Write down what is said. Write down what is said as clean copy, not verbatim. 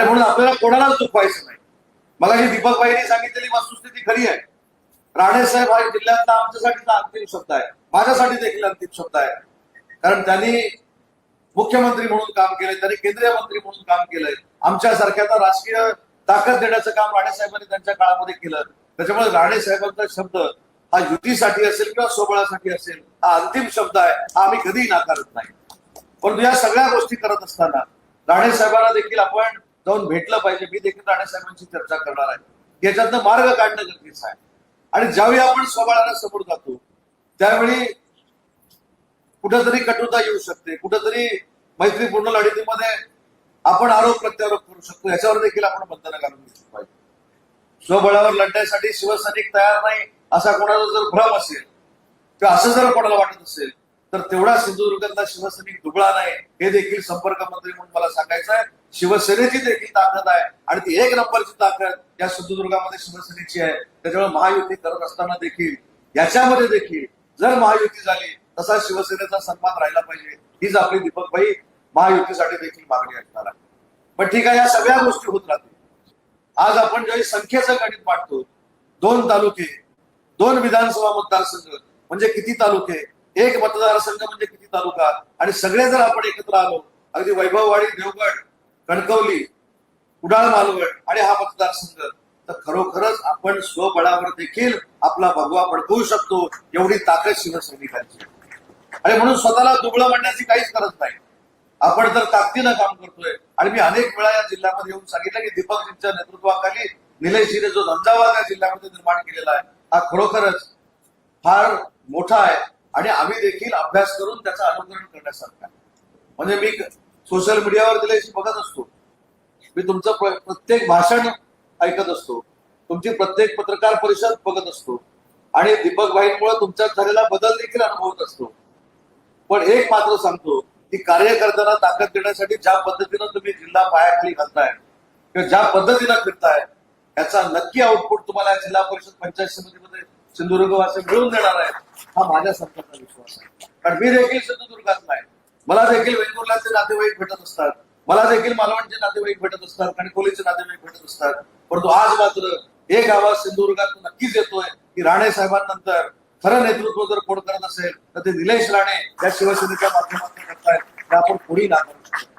आणि म्हणून आपल्याला कोणालाच दुखवायचं नाही. मला जी दीपकबाईंनी सांगितलेली वस्तुस्थिती खरी आहे. राणे साहेब हा जिल्ह्यातला आमच्यासाठी अंतिम शब्द आहे, माझ्यासाठी देखील अंतिम शब्द आहे. कारण त्यांनी मुख्यमंत्री म्हणून काम केलंय, त्यांनी केंद्रीय मंत्री म्हणून काम केलंय. आमच्यासारख्याला राजकीय ताकद देण्याचं काम राणे साहेबांनी त्यांच्या काळामध्ये केलं. त्याच्यामुळे राणे साहेबांचा शब्द हा युतीसाठी असेल किंवा सोबळासाठी असेल, हा अंतिम शब्द आहे, हा आम्ही कधीही नाकारत नाही. परंतु या सगळ्या गोष्टी करत असताना राणे साहेबांना देखील आपण जाऊन भेटलं पाहिजे. मी देखील राणे साहेबांची चर्चा करणार आहे. याच्यातनं मार्ग काढणं गरजेचं आहे. आणि ज्यावेळी आपण सोबळाला समोर जातो त्यावेळी कुठेतरी कटुता येऊ शकते, कुठेतरी मैत्रीपूर्ण लढतीमध्ये आपण आरोप प्रत्यारोप करू शकतो. याच्यावर देखील आपण बंधनं घालून घेतली पाहिजे. स्वबळावर लढण्यासाठी शिवसैनिक तयार नाही असा कोणाचा जर भ्रम असेल किंवा असं जर कोणाला वाटत असेल तर तेवढा सिंधुदुर्गातला शिवसैनिक दुबळा नाही हे देखील संपर्क मंत्री म्हणून मला सांगायचं आहे. शिवसेनेची देखील ताकद आहे आणि ती एक नंबरची ताकद या सिंधुदुर्गामध्ये शिवसेनेची आहे. त्याच्यामुळे महायुती करत असताना देखील याच्यामध्ये देखील जर महायुती झाली तसा शिवसेनेचा सन्मान राहिला पाहिजे, हीच आपली दीपकभाई महायुतीसाठी देखील मागणी असणार आहे. पण ठीक आहे, या सगळ्या गोष्टी होत राहतील. आज आपण ज्यावेळी संख्येचं गणित मांडतो, 2 तालुके, 2 विधानसभा मतदारसंघ म्हणजे किती तालुके, 1 मतदारसंघ म्हणजे किती तालुका, आणि सगळे जर आपण एकत्र आलो, अगदी वैभववाडी, देवगड, कणकवली, कुडाळ, मालवण आणि हा मतदारसंघ, तर खरोखरच आपण स्वबळावर देखील आपला भगवा भडकवू शकतो. एवढी ताकद शिवसैनिकांची. आणि म्हणून स्वतःला दुबळं म्हणण्याची काहीच गरज नाही. आपण तर ताकदीनं काम करतोय. आणि मी अनेक वेळा या जिल्ह्यामध्ये येऊन सांगितलं की दीपकजींच्या नेतृत्वाखाली निलेशजीने जो धंदावाद या जिल्ह्यामध्ये निर्माण केलेला आहे हा खरोखरच फार मोठा आहे. आणि आम्ही देखील अभ्यास करून त्याचं अनुकरण करण्यासारखं आहे. म्हणजे मी सोशल मीडियावर निलेशजी बघत असतो, मी तुमचं प्रत्येक भाषण ऐकत असतो, तुमची प्रत्येक पत्रकार परिषद बघत असतो आणि दीपकभाईंमुळे तुमच्यात झालेला बदल देखील अनुभवत असतो. पण एक मात्र सांगतो की कार्यकर्त्यांना ताकद देण्यासाठी ज्या पद्धतीनं तुम्ही जिल्हा पायाखाली घालताय किंवा ज्या पद्धतीनं फिरताय याचा नक्की आउटपुट तुम्हाला जिल्हा परिषद पंचायत समितीमध्ये सिंधुदुर्गवासी मिळवून देणार आहे, हा माझ्या संपर्काचा विश्वास आहे. कारण मी देखील सिंधुदुर्गात नाही, मला देखील वेंगुर्ल्याचे नातेवाईक भेटत असतात, मला देखील मालवणचे नातेवाईक भेटत असतात, कणकवलीचे नातेवाईक भेटत असतात. परंतु आज मात्र एक आवाज सिंधुदुर्गात नक्कीच येतोय की राणे साहेबांनंतर खरं नेतृत्व जर कोण करत असेल तर ते निलेश राणे या शिवसेनेच्या माध्यमातून करतायत, ते आपण पुढे नाकारू शकतो.